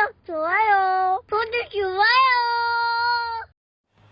구독, 좋아요. 구독, 좋아요.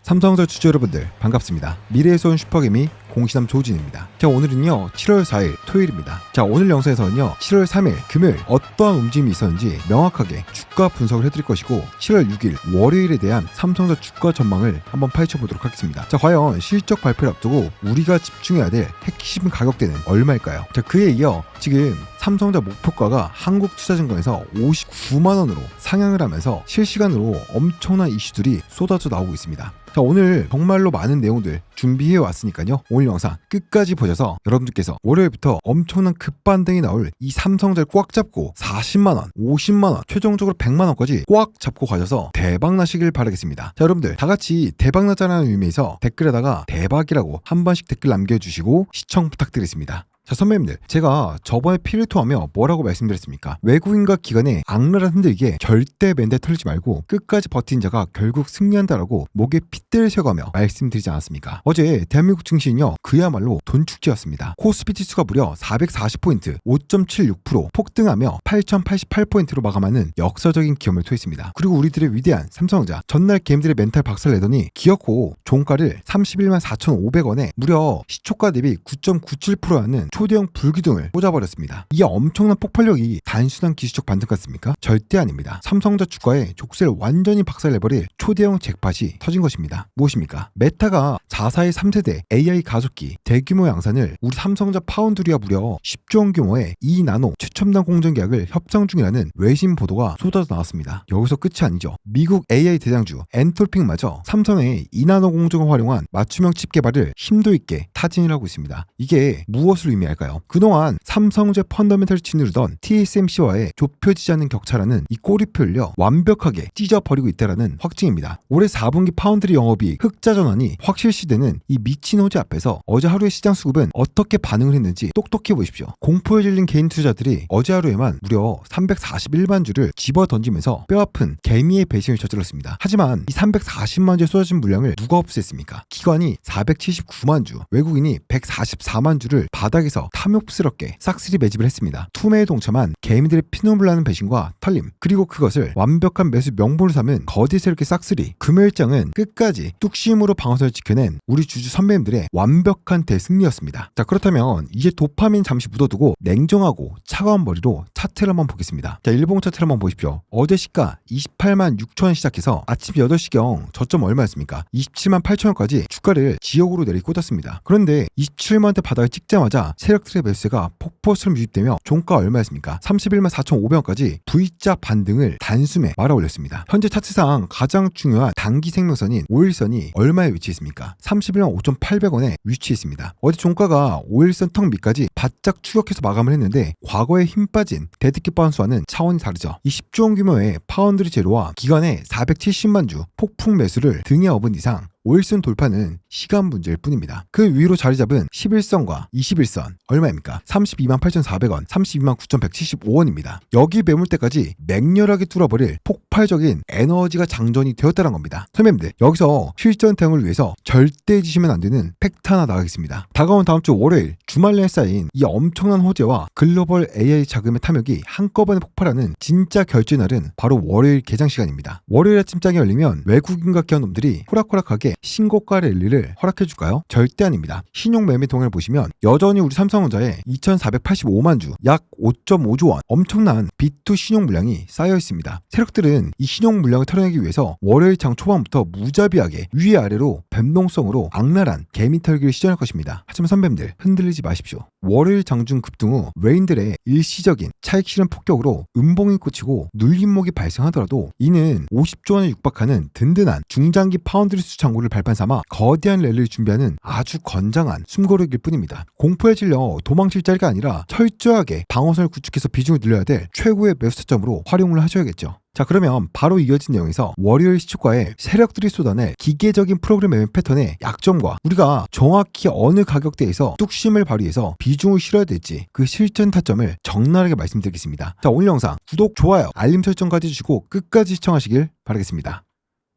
삼성전자 주주 여러분들 반갑습니다. 미래에서 온 슈퍼개미 공시남 조진입니다. 자, 오늘은요 7월 4일 토요일입니다. 자, 오늘 영상에서는요 7월 3일 금요일 어떠한 움직임이 있었는지 명확하게 주가 분석을 해드릴 것이고 7월 6일 월요일에 대한 삼성전자 주가 전망을 한번 파헤쳐 보도록 하겠습니다. 자, 과연 실적 발표를 앞두고 우리가 집중해야 될 핵심 가격대는 얼마일까요? 자, 그에 이어 지금 삼성전자 목표가가 한국투자증권에서 59만원으로 상향을 하면서 실시간으로 엄청난 이슈들이 쏟아져 나오고 있습니다. 자, 오늘 정말로 많은 내용들 준비해 왔으니까요. 오늘 영상 끝까지 보셔서 여러분들께서 월요일부터 엄청난 급반등이 나올 이 삼성전자를 꽉 잡고 40만원, 50만원, 최종적으로 100만원까지 꽉 잡고 가셔서 대박 나시길 바라겠습니다. 자, 여러분들 다 같이 대박 나자라는 의미에서 댓글에다가 대박이라고 한 번씩 댓글 남겨주시고 시청 부탁드리겠습니다. 자, 선배님들, 제가 저번에 피르토하며 뭐라고 말씀드렸습니까? 외국인과 기관의 악랄한 흔들기에 절대 맨날 털리지 말고 끝까지 버틴 자가 결국 승리한다라고 목에 핏대를 세워가며 말씀드리지 않았습니까? 어제 대한민국 증시는요 그야말로 돈축제였습니다. 코스피 지수가 무려 440포인트 5.76% 폭등하며 8088포인트로 마감하는 역사적인 기염을 토했습니다. 그리고 우리들의 위대한 삼성전자 전날 게임들의 멘탈 박살내더니 기어코 종가를 31만 4,500원에 무려 시초가 대비 9.97%라는 초대형 불기둥을 꽂아버렸습니다. 이 엄청난 폭발력이 단순한 기술적 반등 같습니까? 절대 아닙니다. 삼성전자 주가의 족쇄를 완전히 박살내버릴 초대형 잭팟이 터진 것입니다. 무엇입니까? 메타가 자사의 3세대 AI 가속기 대규모 양산을 우리 삼성전자 파운드리와 무려 10조 원 규모의 2나노 최첨단 공정 계약을 협상 중이라는 외신 보도가 쏟아져 나왔습니다. 여기서 끝이 아니죠. 미국 AI 대장주 엔톨픽마저 삼성의 2나노 공정을 활용한 맞춤형 칩 개발을 심도 있게 타진을 하고 있습니다. 이게 무엇을 의미할까요? 그동안 삼성전자 펀더멘털을 짓누르던 TSMC와의 좁혀지지 않는 격차라는 이 꼬리표를요 완벽하게 찢어버리고 있다라는 확증입니다. 올해 4분기 파운드리 영업이 흑자 전환이 확실시되는 이 미친 호재 앞에서 어제 하루의 시장 수급은 어떻게 반응을 했는지 똑똑히 보십시오. 공포에 질린 개인 투자들이 어제 하루에만 무려 341만 주를 집어 던지면서 뼈아픈 개미의 배신을 저질렀습니다. 하지만 이 340만 주에 쏟아진 물량을 누가 흡수했습니까? 기관이 479만 주, 외국인이 144만 주를 바닥에서 탐욕스럽게 싹쓸이 매집을 했습니다. 투매에 동참한 개미들의 피눈물 나는 배신과 털림, 그리고 그것을 완벽한 매수 명분으로 삼은 거대 세력의 싹쓸이. 금요일장은 끝까지 뚝심으로 방어선을 지켜낸 우리 주주 선배님들의 완벽한 대승리였습니다. 자, 그렇다면 이제 도파민 잠시 묻어두고 냉정하고 차가운 머리로 차트를 한번 보겠습니다. 자, 일봉 차트를 한번 보십시오. 어제 시가 28만 6천원 시작해서 아침 8시경 저점 얼마였습니까? 27만 8천원까지 주가를 지역으로 내리꽂았습니다. 그런데 27만원대 바닥을 찍자마자 세력들의 매수세가 폭포처럼 유입되며 종가 얼마였습니까? 31만 4,500원까지 V자 반등을 단숨에 말아 올렸습니다. 현재 차트상 가장 중요한 단기 생명선인 5일선이 얼마에 위치했습니까? 31만 5,800원에 위치했습니다. 어제 종가가 5일선 턱 밑까지 바짝 추격해서 마감을 했는데 과거에 힘 빠진 데드캣 바운스와는 차원이 다르죠. 이 10조 원 규모의 파운드리 재료와 기간의 470만 주 폭풍 매수를 등에 업은 이상 5일선 돌파는 시간 문제일 뿐입니다. 그 위로 자리 잡은 11선과 21선 얼마입니까? 32만 8,400원, 32만 9,175원입니다. 여기 매물대까지 맹렬하게 뚫어버릴 폭발적인 에너지가 장전이 되었다는 겁니다. 선배님들, 여기서 실전 대응을 위해서 절대 잊으시면 안 되는 팩트 하나 나가겠습니다. 다가온 다음 주 월요일 주말 내에 쌓인 이 엄청난 호재와 글로벌 AI 자금의 탐욕이 한꺼번에 폭발하는 진짜 결전의 날은 바로 월요일 개장 시간입니다. 월요일 아침장이 열리면 외국인과 기관놈들이 호락호락하게 신고가 랠리를 허락해줄까요? 절대 아닙니다. 신용 매매 동향을 보시면 여전히 우리 삼성전자에 2,485만 주, 약 5.5조 원 엄청난 B2 신용 물량이 쌓여 있습니다. 세력들은 이 신용 물량을 털어내기 위해서 월요일 장 초반부터 무자비하게 위아래로 변동성으로 악랄한 개미 털기를 시전할 것입니다. 하지만 선배님들, 흔들리지 마십시오. 월요일 장중 급등 후 외인들의 일시적인 차익 실현 폭격으로 음봉이 꽂히고 눌림목이 발생하더라도 이는 50조 원에 육박하는 든든한 중장기 파운드리 수창고를 발판 삼아 거대한 랠리를 준비하는 아주 건장한 숨고르기일 뿐입니다. 공포에 질려 도망칠 자리가 아니라 철저하게 방어선을 구축해서 비중을 늘려야 될 최고의 매수 타점으로 활용을 하셔야겠죠. 자, 그러면 바로 이어진 내용에서 월요일 시초가에 세력들이 쏟아낼 기계적인 프로그램 매매 패턴의 약점과 우리가 정확히 어느 가격대에서 뚝심을 발휘해서 비중을 실어야 될지 그 실전 타점을 적나라하게 말씀드리겠습니다. 자, 오늘 영상 구독, 좋아요, 알림 설정까지 해주시고 끝까지 시청하시길 바라겠습니다.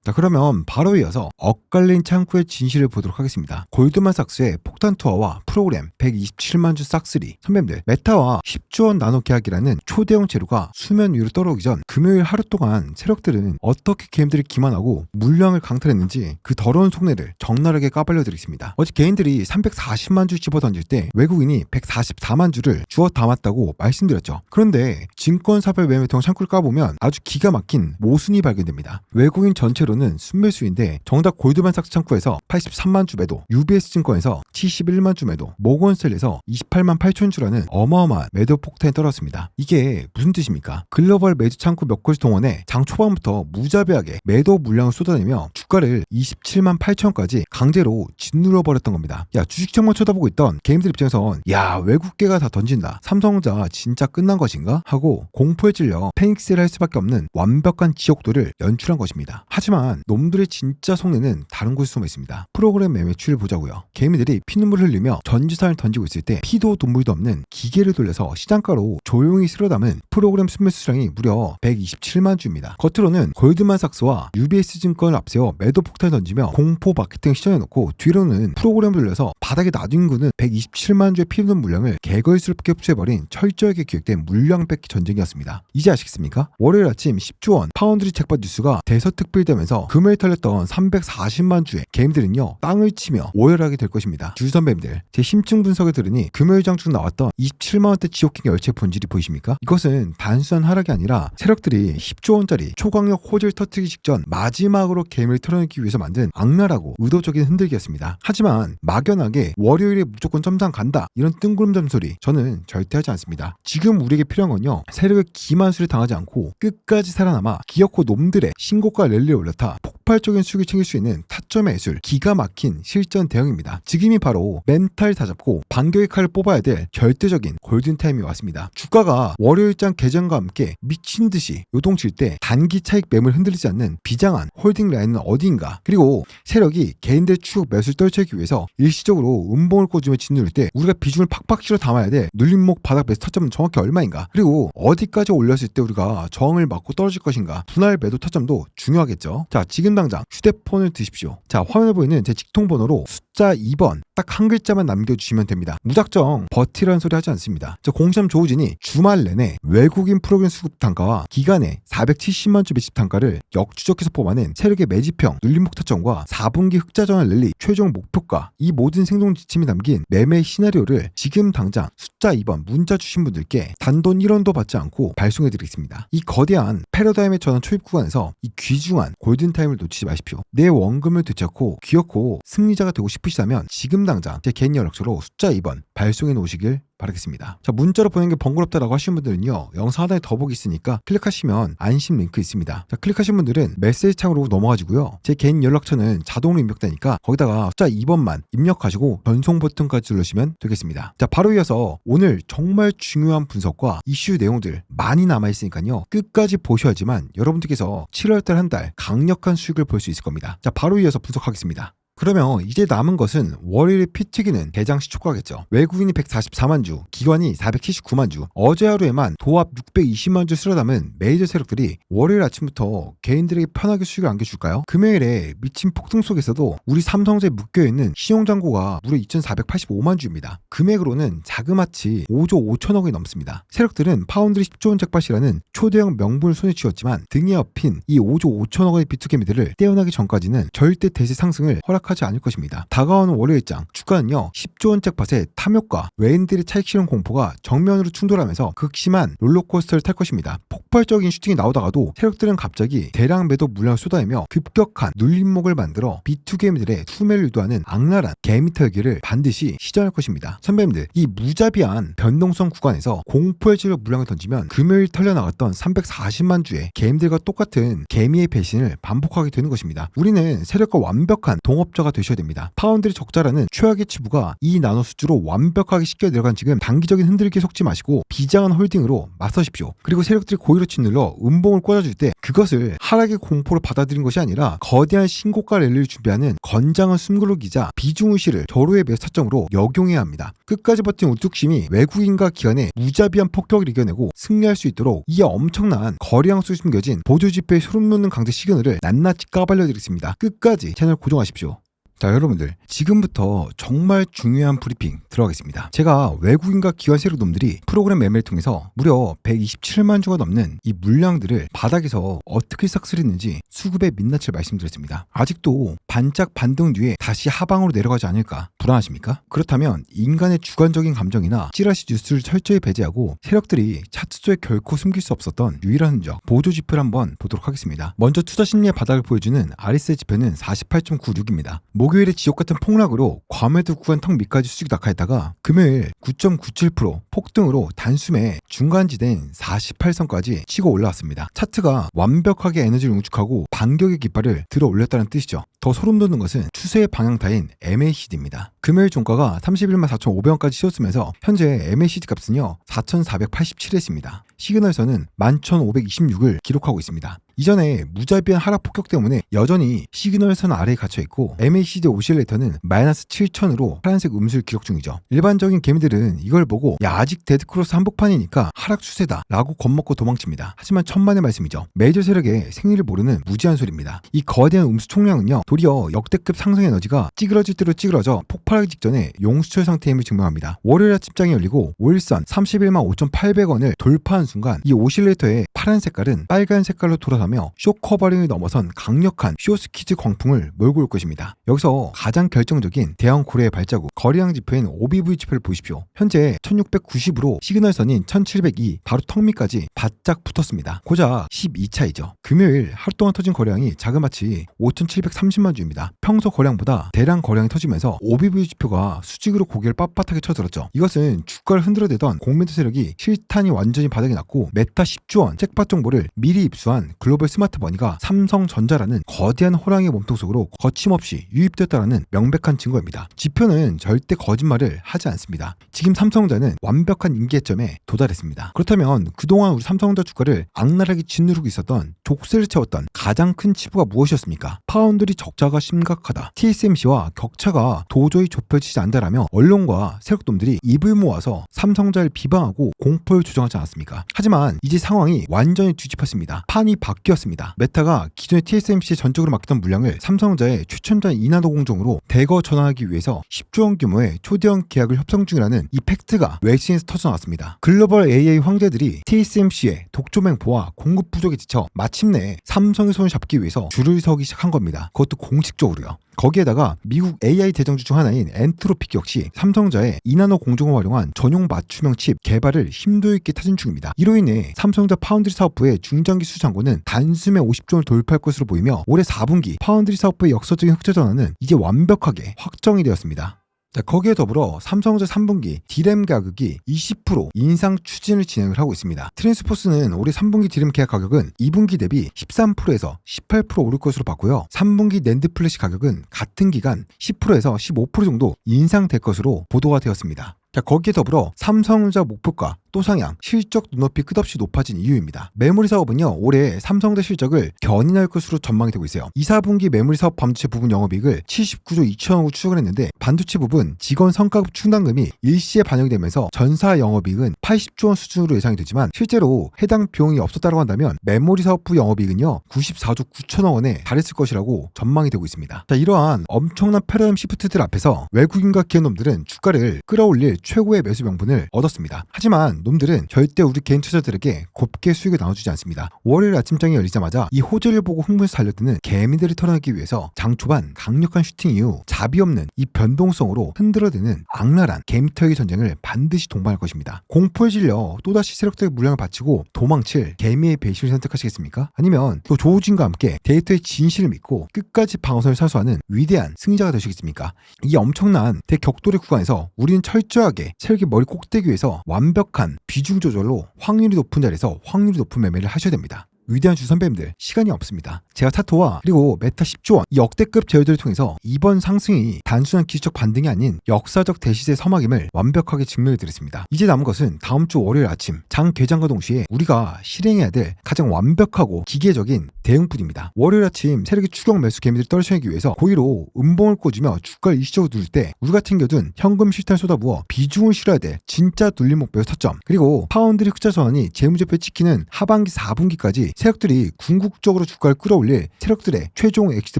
자, 그러면 바로 이어서 엇갈린 창구의 진실을 보도록 하겠습니다. 골드만삭스의 폭탄 투어와 프로그램 127만 주 싹쓸이. 선배님들, 메타와 10조 원 나노 계약이라는 초대형 재료가 수면 위로 떠오르기 전 금요일 하루 동안 세력들은 어떻게 게임들을 기만하고 물량을 강탈했는지 그 더러운 속내를 적나라하게 까발려드리겠습니다. 어제 개인들이 340만 주 집어 던질 때 외국인이 144만 주를 주워 담았다고 말씀드렸죠. 그런데 증권사별 매매통 창구를 까보면 아주 기가 막힌 모순이 발견됩니다. 외국인 전체로는 순매수인데 정답 골드만삭스 창구에서 83만 주 매도, UBS 증권에서 71만 주 매도, 모건스탠리에서 28만 8천 주라는 어마어마한 매도 폭탄이 떨어졌습니다. 이게 무슨 뜻입니까? 글로벌 매주 창구 몇 곳을 동원해 장 초반부터 무자비하게 매도 물량을 쏟아내며 주가를 27만 8천까지 강제로 짓눌러 버렸던 겁니다. 야, 주식창만 쳐다보고 있던 게임들 입장에선 야, 외국계가 다 던진다, 삼성전자 진짜 끝난 것인가? 하고 공포에 찔려 패닉스를 할 수밖에 없는 완벽한 지옥도를 연출한 것입니다. 하지만 놈들의 진짜 속내는 다른 곳에 숨어 있습니다. 프로그램 매매추를 보자고요. 개미들이 피눈물을 흘리며 전지산을 던지고 있을 때 피도 눈물도 없는 기계를 돌려서 시장가로 조용히 쓸어 담은 프로그램 순매수 수량이 무려 127만 주입니다. 겉으로는 골드만삭스와 UBS 증권을 앞세워 매도 폭탄을 던지며 공포 마케팅을 시전해놓고 뒤로는 프로그램을 돌려서 바닥에 놔둔 구는 127만 주의 피눈 물량을 개걸스럽게 흡수해버린 철저하게 기획된 물량 뺏기 전쟁이었습니다. 이제 아시겠습니까? 월요일 아침 10조 원 파운드리 잭팟 뉴스가 대서특필되면서 금요일 털렸던 340만 주의 게임들은요 땅을 치며 오열하게 될 것입니다. 주선배님들, 제 심층 분석을 들으니 금요일 장중 나왔던 27만원대 지옥행 열차의 본질이 보이십니까? 이것은 단순한 하락이 아니라 세력들이 10조 원짜리 초강력 호재를 터뜨리기 직전 마지막으로 게임을 털어내기 위해서 만든 악랄하고 의도적인 흔들기였습니다. 하지만 막연하게 월요일에 무조건 점상 간다 이런 뜬구름 점소리 저는 절대 하지 않습니다. 지금 우리에게 필요한 건요 세력의 기만수를 당하지 않고 끝까지 살아남아 기어코 놈들의 신고가 랠리에 올라타 폭발적인 수익을 챙길 수 있는 타점의 예술, 기가 막힌 실전 대응입니다. 지금이 바로 멘탈 다잡고 반격의 칼을 뽑아야 될 절대적인 골든타임이 왔습니다. 주가가 월요일장 개장과 함께 미친듯이 요동칠 때 단기 차익 매물 흔들리지 않는 비장한 홀딩 라인은 어디인가? 그리고 세력이 개인들 추격 매수를 떨쳐내기 위해서 일시적으로 음봉을 꽂으며 짓누를 때 우리가 비중을 팍팍 실어 담아야 될 눌림목 바닥 매수 타점은 정확히 얼마인가? 그리고 어디까지 올렸을 때 우리가 저항을 맞고 떨어질 것인가? 분할 매도 타점도 중요하겠죠. 자, 지금 당장 휴대폰을 드십시오. 자, 화면에 보이는 제 직통번호로 숫자 2번 딱 한 글자만 남겨주시면 됩니다. 무작정 버티라는 소리 하지 않습니다. 저 공시험 조우진이 주말 내내 외국인 프로그램 수급 단가와 기간의 470만 주 매집 단가를 역추적해서 뽑아낸 세력의 매집형 눌림목 타점과 4분기 흑자전환 랠리 최종 목표가, 이 모든 생존 지침이 담긴 매매 시나리오를 지금 당장 숫자 2번 문자 주신 분들께 단돈 1원도 받지 않고 발송해드리겠습니다. 이 거대한 패러다임의 전환 초입 구간에서 이 귀중한 골든타임을 놓치지 마십시오. 내 원금을 되찾고 귀엽고 승리자가 되고 싶으시다면 지금 당장 제 개인 연락처로 숫자 2번 발송해 놓으시길 바라겠습니다. 자, 문자로 보내는 게 번거롭다라고 하시는 분들은요 영상 하단에 더보기 있으니까 클릭하시면 안심 링크 있습니다. 자, 클릭하신 분들은 메시지 창으로 넘어가지고요 제 개인 연락처는 자동으로 입력되니까 거기다가 숫자 2번만 입력하시고 전송 버튼까지 누르시면 되겠습니다. 자, 바로 이어서 오늘 정말 중요한 분석과 이슈 내용들 많이 남아있으니까요 끝까지 보셔야지만 여러분들께서 7월달 한 달 강력한 수익을 볼 수 있을 겁니다. 자, 바로 이어서 분석하겠습니다. 그러면 이제 남은 것은 월요일에 피 튀기는 대장시 초과겠죠. 외국인이 144만 주, 기관이 479만 주, 어제 하루에만 도합 620만 주 쓸어 담은 메이저 세력들이 월요일 아침부터 개인들에게 편하게 수익을 안겨줄까요? 금요일에 미친 폭등 속에서도 우리 삼성전자에 묶여있는 신용잔고가 무려 2485만 주입니다. 금액으로는 자그마치 5조 5천억 원이 넘습니다. 세력들은 파운드리 10조 원 잭팟이라는 초대형 명분을 손에 쥐었지만 등에 업힌 이 5조 5천억 원의 비투개미들을 떼어나기 전까지는 절대 대세 상승을 하지 않을 것입니다. 다가오는 월요일장 주가는요 10조 원 잭팟의 탐욕과 외인들의 차익 실현 공포가 정면으로 충돌하면서 극심한 롤러코스터를 탈 것입니다. 폭발적인 슈팅이 나오다가도 세력들은 갑자기 대량 매도 물량을 쏟아내며 급격한 눌림목을 만들어 비투게임들의 투매를 유도하는 악랄한 개미털기를 반드시 시전할 것입니다. 선배님들, 이 무자비한 변동성 구간에서 공포의 질로 물량을 던지면 금요일 털려나갔던 340만 주의 게임들과 똑같은 개미의 배신을 반복하게 되는 것입니다. 우리는 세력과 완벽한 동업 동업자가 되셔야 됩니다. 파운드리 적자라는 최악의 치부가 이 나노 수주로 완벽하게 씻겨 들어간 지금 단기적인 흔들기에 속지 마시고 비장한 홀딩으로 맞서십시오. 그리고 세력들이 고의로 짓눌러 음봉을 꽂아줄 때 그것을 하락의 공포로 받아들인 것이 아니라 거대한 신고가 랠리를 준비하는 건장한 숨구르기자 비중의식을 절호의 매수 타점으로 역용해야 합니다. 끝까지 버틴 우뚝심이 외국인과 기관의 무자비한 폭격을 이겨내고 승리할 수 있도록 이 엄청난 거래량 속에 숨겨진 보조지표의 소름 돋는 강제 시그널을 낱낱이 까발려드리겠습니다. 끝까지 채널 고정하십시오. 자, 여러분들 지금부터 정말 중요한 브리핑 들어가겠습니다. 제가 외국인과 기관 세력놈들이 프로그램 매매를 통해서 무려 127만 주가 넘는 이 물량들을 바닥에서 어떻게 싹쓸이했는지 수급의 민낯을 말씀드렸습니다. 아직도 반짝 반등 뒤에 다시 하방으로 내려가지 않을까 불안하십니까? 그렇다면 인간의 주관적인 감정이나 찌라시 뉴스를 철저히 배제하고 세력들이 차트 속에 결코 숨길 수 없었던 유일한 흔적 보조지표를 한번 보도록 하겠습니다. 먼저 투자 심리의 바닥을 보여주는 RSI 지표는 48.96입니다. 목요일에 지옥같은 폭락으로 과매도 구간 턱 밑까지 수직이 낙하했다가 금요일 9.97% 폭등으로 단숨에 중간지대인 48선까지 치고 올라왔습니다. 차트가 완벽하게 에너지를 응축하고 반격의 깃발을 들어 올렸다는 뜻이죠. 더 소름 돋는 것은 추세의 방향타인 MACD입니다. 금요일 종가가 31만 4,500원까지 치솟으면서 현재 MACD 값은요 4,487회입니다. 시그널선은 11,526을 기록하고 있습니다. 이전에 무자비한 하락 폭격 때문에 여전히 시그널선 아래에 갇혀있고 MACD 오실레이터는 마이너스 7,000으로 파란색 음수를 기록 중이죠. 일반적인 개미들은 이걸 보고 야 아직 데드크로스 한복판이니까 하락 추세다 라고 겁먹고 도망칩니다. 하지만 천만의 말씀이죠. 메이저 세력의 생리를 모르는 무지한 소리입니다. 이 거대한 음수 총량은요 도리어 역대급 상승 에너지가 찌그러질 대로 찌그러져 폭발하기 직전에 용수철 상태임을 증명합니다. 월요일 아침장이 열리고 5일선 31만 5,800원을 돌파한 순간 이 오실레이터의 파란 색깔은 빨간 색깔로 돌아서며 쇼 커버링을 넘어선 강력한 쇼스키즈 광풍을 몰고 올 것입니다. 여기서 가장 결정적인 대형 고래의 발자국 거래량 지표인 OBV 지표를 보십시오. 현재 1690으로 시그널선인 1702 바로 턱 밑까지 바짝 붙었습니다. 고작 12차이죠. 금요일 하루 동안 터진 거래량이 자그마치 5,730만 주입니다. 평소 거래량보다 대량 거래량이 터지면서 OBV 지표가 수직으로 고개를 빳빳하게 쳐들었죠. 이것은 주가를 흔들어대던 공매도 세력이 실탄이 완전히 바닥에 났고 메타 10조 원 잭팟 정보를 미리 입수한 글로벌 스마트머니가 삼성전자라는 거대한 호랑이의 몸통 속으로 거침없이 유입되었다는 명백한 증거입니다. 지표는 절대 거짓말을 하지 않습니다. 지금 삼성전자는 완벽한 임계점에 도달했습니다. 그렇다면 그동안 우리 삼성전자 주가를 악랄하게 짓누르고 있었던 족쇄를 채웠던 가장 큰 치부가 무엇이었습니까? 파운드리 적자가 심각하다. TSMC와 격차가 도저히 좁혀지지 않다라며 언론과 세력놈들이 입을 모아서 삼성전자를 비방하고 공포를 조장하지 않았습니까? 하지만 이제 상황이 완전히 뒤집혔습니다. 판이 바뀌었습니다. 메타가 기존의 TSMC에 전적으로 맡겼던 물량을 삼성전자의 최첨단 이나노 공정으로 대거 전환하기 위해서 10조 원 규모의 초대형 계약을 협상 중이라는 이 팩트가 외신에서 터져나왔습니다. 글로벌 AI 황제들이 TSMC의 독조 맹포와 공급 부족에 지쳐 마침내 삼성의 손을 잡기 위해서 줄을 서기 시작한 겁니다. 그것도 공식적으로요. 거기에다가 미국 AI 대장주 중 하나인 엔트로픽 역시 삼성전자의 이나노 공정을 활용한 전용 맞춤형 칩 개발을 심도 있게 타진 중입니다. 이로 인해 삼성전자 파운드리 사업부의 중장기 수장고는 단숨에 50조 원을 돌파할 것으로 보이며 올해 4분기 파운드리 사업부의 역사적인 흑자 전환은 이제 완벽하게 확정이 되었습니다. 자, 거기에 더불어 삼성전자 3분기 D램 가격이 20% 인상 추진을 진행을 하고 있습니다. 트랜스포스는 올해 3분기 D램 계약 가격은 2분기 대비 13%에서 18% 오를 것으로 봤고요. 3분기 낸드 플래시 가격은 같은 기간 10%에서 15% 정도 인상될 것으로 보도가 되었습니다. 자, 거기에 더불어 삼성전자 목표가 또 상향, 실적 눈높이 끝없이 높아진 이유입니다. 메모리 사업은요, 올해 삼성전자 실적을 견인할 것으로 전망이 되고 있어요. 2, 4분기 메모리 사업 반도체 부분 영업이익을 79조 2천억으로 추정을 했는데 반도체 부분 직원 성과급 충당금이 일시에 반영이 되면서 전사 영업이익은 80조 원 수준으로 예상이 되지만 실제로 해당 비용이 없었다고 한다면 메모리 사업부 영업이익은요 94조 9천억 원에 달했을 것이라고 전망이 되고 있습니다. 자, 이러한 엄청난 패러다임 시프트들 앞에서 외국인과 기업놈들은 주가를 끌어올릴 최고의 매수 명분을 얻었습니다. 하지만 놈들은 절대 우리 개인 투자자들에게 곱게 수익을 나눠주지 않습니다. 월요일 아침장이 열리자마자 이 호재를 보고 흥분해서 달려드는 개미들을 털어내기 위해서 장 초반 강력한 슈팅 이후 자비 없는 이 변동성으로 흔들어대는 악랄한 개미털기 전쟁을 반드시 동반할 것입니다. 공포에 질려 또다시 세력들의 물량을 바치고 도망칠 개미의 배신을 선택하시겠습니까? 아니면 또 조우진과 함께 데이터의 진실을 믿고 끝까지 방어선을 사수하는 위대한 승자가 되시겠습니까? 이 엄청난 대격돌의 구간에서 우리는 철저하게 세력의 머리 꼭대기 위에서 완벽한 비중 조절로 확률이 높은 자리에서 확률이 높은 매매를 하셔야 됩니다. 위대한 주 선배님들, 시간이 없습니다. 제가 사토와 그리고 메타 10조 원 이 역대급 제휴들을 통해서 이번 상승이 단순한 기술적 반등이 아닌 역사적 대시세 서막임을 완벽하게 증명해드렸습니다. 이제 남은 것은 다음 주 월요일 아침 장 개장과 동시에 우리가 실행해야 될 가장 완벽하고 기계적인 대응뿐입니다. 월요일 아침 세력의 추격 매수 개미들을 떨쳐내기 위해서 고의로 음봉을 꽂으며 주가를 일시적으로 누릴 때 우리가 챙겨둔 현금 실탄 쏟아부어 비중을 실어야 될 진짜 눌림 목표 타점, 그리고 파운드리 흑자 전환이 재무제표에 찍히는 하반기 4분기까지 세력들이 궁극적으로 주가를 끌어올릴 세력들의 최종 엑시트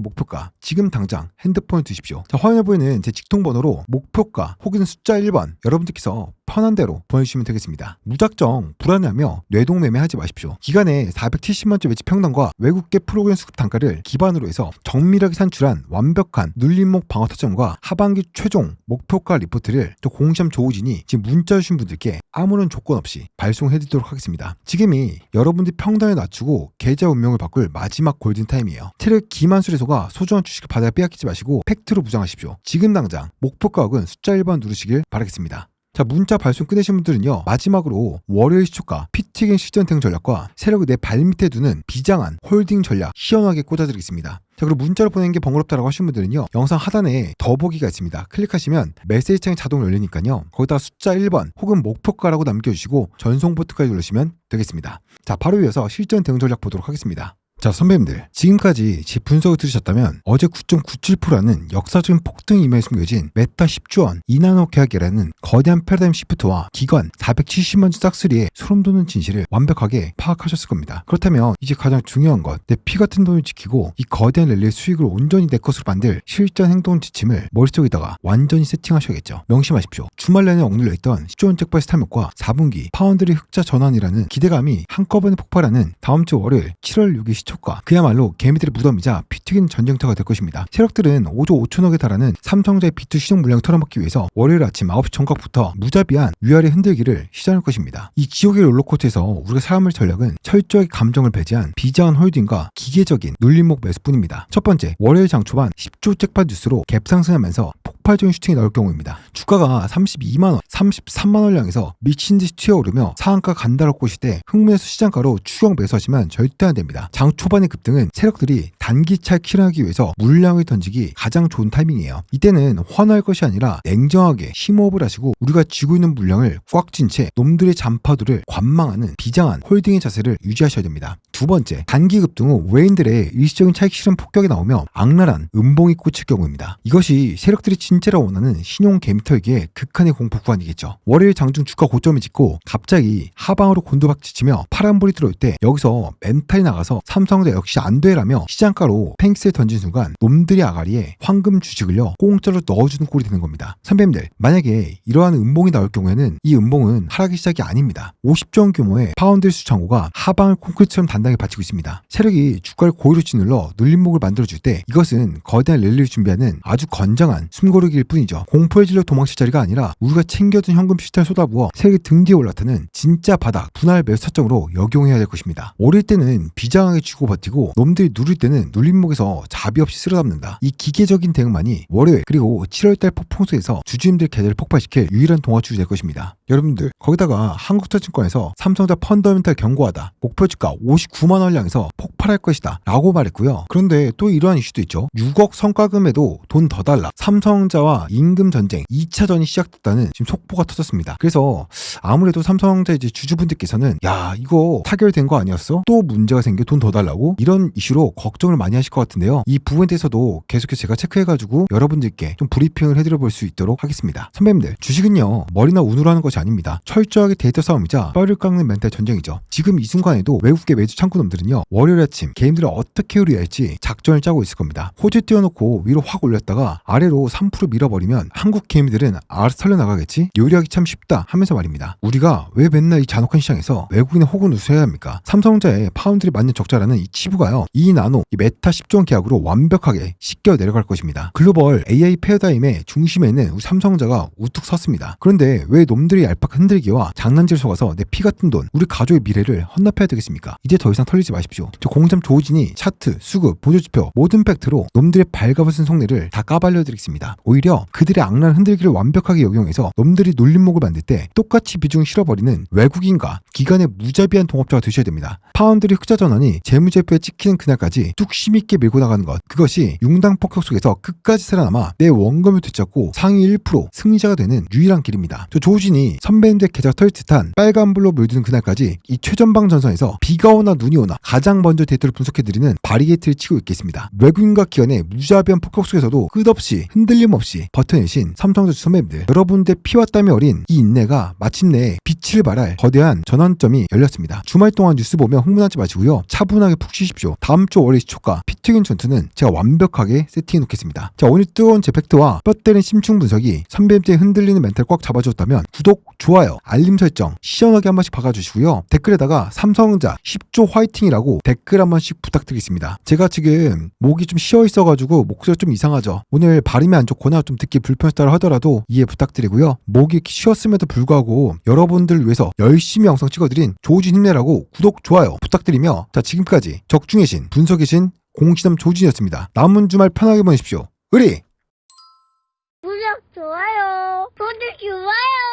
목표가, 지금 당장 핸드폰에 두십시오. 자, 화면에 보이는 제 직통번호로 목표가 혹은 숫자 1번 여러분들께서 편한 대로 보내주시면 되겠습니다. 무작정 불안해하며 뇌동매매하지 마십시오. 기간에 470만점 매치 평단과 외국계 프로그램 수급 단가를 기반으로 해서 정밀하게 산출한 완벽한 눌림목 방어 타점과 하반기 최종 목표가 리포트를 또 공시함 조우진이 지금 문자 주신 분들께 아무런 조건 없이 발송해드리도록 하겠습니다. 지금이 여러분들이 평단을 낮추고 계좌 운명을 바꿀 마지막 골든타임이에요. 체력 기만술에서가 소중한 주식을 받아 빼앗기지 마시고 팩트로 무장하십시오. 지금 당장 목표가 혹은 숫자 1번 누르시길 바라겠습니다. 자, 문자 발송 끝내신 분들은요, 마지막으로 월요일 시초가 피튀긴 실전 대응 전략과 세력을 내 발밑에 두는 비장한 홀딩 전략 시원하게 꽂아드리겠습니다. 자, 그리고 문자로 보내는 게 번거롭다고 하시는 분들은요, 영상 하단에 더보기가 있습니다. 클릭하시면 메시지 창이 자동 열리니까요, 거기다가 숫자 1번 혹은 목표가라고 남겨주시고 전송 버튼까지 누르시면 되겠습니다. 자, 바로 이어서 실전 대응 전략 보도록 하겠습니다. 자, 선배님들, 지금까지 제 분석을 들으셨다면 어제 9.97%라는 역사적인 폭등 이면에 숨겨진 메타 10조 원 이나노 계약이라는 거대한 패러다임 시프트와 기관 470만 주 싹쓸이의 소름돋는 진실을 완벽하게 파악하셨을 겁니다. 그렇다면 이제 가장 중요한 것, 내 피 같은 돈을 지키고 이 거대한 랠리의 수익을 온전히 내 것으로 만들 실전 행동 지침을 머릿속에다가 완전히 세팅하셔야겠죠. 명심하십시오. 주말 내내 억눌려 있던 10조 원 잭팟의 탐욕과 4분기 파운드리 흑자 전환이라는 기대감이 한꺼번에 폭발하는 다음 주 월요일 7월 6일 시초가, 그야말로 개미들의 무덤이자 피 튀기는 전쟁터가 될 것입니다. 세력들은 5조 5천억에 달하는 삼성자의 비트 시중 물량을 털어먹기 위해서 월요일 아침 9시 정각부터 무자비한 위아래 흔들기를 시전할 것입니다. 이 지옥의 롤러코스터에서 우리가 사용할 전략은 철저하게 감정을 배제한 비장한 홀딩과 기계적인 눌림목 매수뿐입니다. 첫 번째, 월요일 장 초반 10조 잭팟 뉴스로 갭 상승하면서 폭발적인 슈팅이 나올 경우입니다. 주가가 32만원, 33만원 량에서 미친듯이 튀어오르며 상한가 간다라고 꼬실 때 흥분해서 시장가로 추격 매수하시면 절대 안 됩니다. 장 초반의 급등은 세력들이 단기차에 킬하기 위해서 물량을 던지기 가장 좋은 타이밍이에요. 이때는 환호할 것이 아니라 냉정하게 심호흡을 하시고 우리가 쥐고 있는 물량을 꽉 쥔 채 놈들의 잔파도를 관망하는 비장한 홀딩의 자세를 유지하셔야 됩니다. 두 번째, 단기 급등 후 외인들의 일시적인 차익 실현 폭격이 나오며 악랄한 음봉이 꽂힐 경우입니다. 이것이 세력들이 진짜로 원하는 신용 개미털기의 극한의 공포 구간이겠죠. 월요일 장중 주가 고점을 찍고 갑자기 하방으로 곤두박질치며 파란불이 들어올 때 여기서 멘탈이 나가서 삼성자 역시 안 되라며 시장가로 팽스에 던진 순간 놈들이 아가리에 황금 주식을요 공짜로 넣어주는 꼴이 되는 겁니다. 선배님들, 만약에 이러한 음봉이 나올 경우에는 이 음봉은 하락의 시작이 아닙니다. 50조 원 규모의 파운드 수창고가 하방을 콘크리트처럼 단단하게 받치고 있습니다. 세력이 주가를 고의로 짓눌러 눌림목을 만들어줄 때 이것은 거대한 랠리를 준비하는 아주 건장한 숨고르기일 뿐이죠. 공포의 진력 도망칠 자리가 아니라 우리가 챙겨둔 현금 시스템을 쏟아부어 세력이 등 뒤에 올라타는 진짜 바닥 분할 매수 타점으로 역용해야 될 것입니다. 오를 때는 비장하게 쥐고 버티고 놈들이 누릴 때는 눌림목에서 자비 없이 쓸어담는다. 이 기계적인 대응만이 월요일 그리고 7월달 폭풍수에서 주주님들 계좌를 폭발시킬 유일한 동화줄이 될 것입니다. 여러분들, 거기다가 한국투자증권에서 삼성자 펀더멘탈 경고하다, 목표주가 59만원 량에서 폭발할 것이다 라고 말했고요. 그런데 또 이러한 이슈도 있죠. 6억 성과금에도 돈 더 달라, 삼성자와 임금 전쟁 2차전이 시작됐다는 지금 속보가 터졌습니다. 그래서 아무래도 삼성자 이제 주주분들께서는 야, 이거 타결된 거 아니었어? 또 문제가 생겨 돈 더 달라고? 이런 이슈로 걱정을 많이 하실 것 같은데요. 이 부분에 대해서도 계속해서 제가 체크해가지고 여러분들께 좀 브리핑을 해드려 볼 수 있도록 하겠습니다. 선배님들, 주식은요 머리나 운으로 하는 것이 아닙니다. 철저하게 데이터 싸움이자 뼈를 깎는 멘탈 전쟁이죠. 지금 이 순간에도 외국계 매주 창구놈들은요 월요일 아침 개인들을 어떻게 요리할지 작전을 짜고 있을 겁니다. 호재 띄워놓고 위로 확 올렸다가 아래로 3% 밀어버리면 한국 개미들은 알아서 털려나가겠지? 요리하기 참 쉽다 하면서 말입니다. 우리가 왜 맨날 이 잔혹한 시장에서 외국인의 혹은 웃어야 합니까? 삼성자의 파운드리 맞는 적자라는 이 치부가요, 이 나노, 이 메타 10종 계약으로 완벽하게 씻겨 내려갈 것입니다. 글로벌 AI 패러다임의 중심에 있는 우리 삼성전자가 우뚝 섰습니다. 그런데 왜 놈들이 얄팍 흔들기와 장난질 속아서 내 피 같은 돈, 우리 가족의 미래를 헌납해야 되겠습니까? 이제 더 이상 털리지 마십시오. 저 공삼 조진이 차트, 수급, 보조지표 모든 팩트로 놈들의 발가벗은 속내를 다 까발려드리겠습니다. 오히려 그들의 악랄 흔들기를 완벽하게 역용해서 놈들이 놀림목을 만들 때 똑같이 비중 실어버리는 외국인과 기관의 무자비한 동업자가 되셔야 됩니다. 파운드리 흑자 전환이 재무제표에 찍히는 그날까지 뚝심 있게 밀고 나가는 것, 그것이 융당 폭격 속에서 끝까지 살아남아 내 원금을 되찾고 상위 1% 승리자가 되는 유일한 길입니다. 저 조진이 선배님들 계좌가 털 듯한 빨간불로 물드는 그날까지 이 최전방 전선에서 비가 오나 눈이 오나 가장 먼저 데이터를 분석해드리는 바리게이트를 치고 있겠습니다. 외국인과 기관의 무자비한 폭격 속에서도 끝없이 흔들림 없이 버텨내신 삼성전자 선배님들, 여러분들의 피와 땀이 어린 이 인내가 마침내 빛을 발할 거대한 전환점이 열렸습니다. 주말 동안 뉴스 보면 흥분하지 마시고요. 차분하게 푹 쉬십시오. 다음 주 월요일 시초가 피 튀긴 전투는 제가 완벽하게 세팅해 놓겠습니다. 자, 오늘 뜨거운 제 팩트와 뼈 때린 심층 분석이 선배님들의 흔들리는 멘탈 꽉 잡아주었다면 구독, 좋아요, 알림 설정 시원하게 한 번씩 박아주시고요. 댓글에다가 삼성전자 10조 화이팅이라고 댓글 한 번씩 부탁드리겠습니다. 제가 지금 목이 좀 쉬어 있어가지고 목소리가 좀 이상하죠. 오늘 발음이 안 좋거나 좀 듣기 불편하다 하더라도 이해 부탁드리고요. 목이 쉬었음에도 불구하고 여러분들 위해서 열심히 영상 찍어드린 조진 힘내라고 구독, 좋아요 부탁드리며, 자, 지금까지 적중의 신, 분석의 신 공시남 조진이었습니다. 남은 주말 편하게 보내십시오. 의리! 구독, 좋아요. 구독, 좋아요.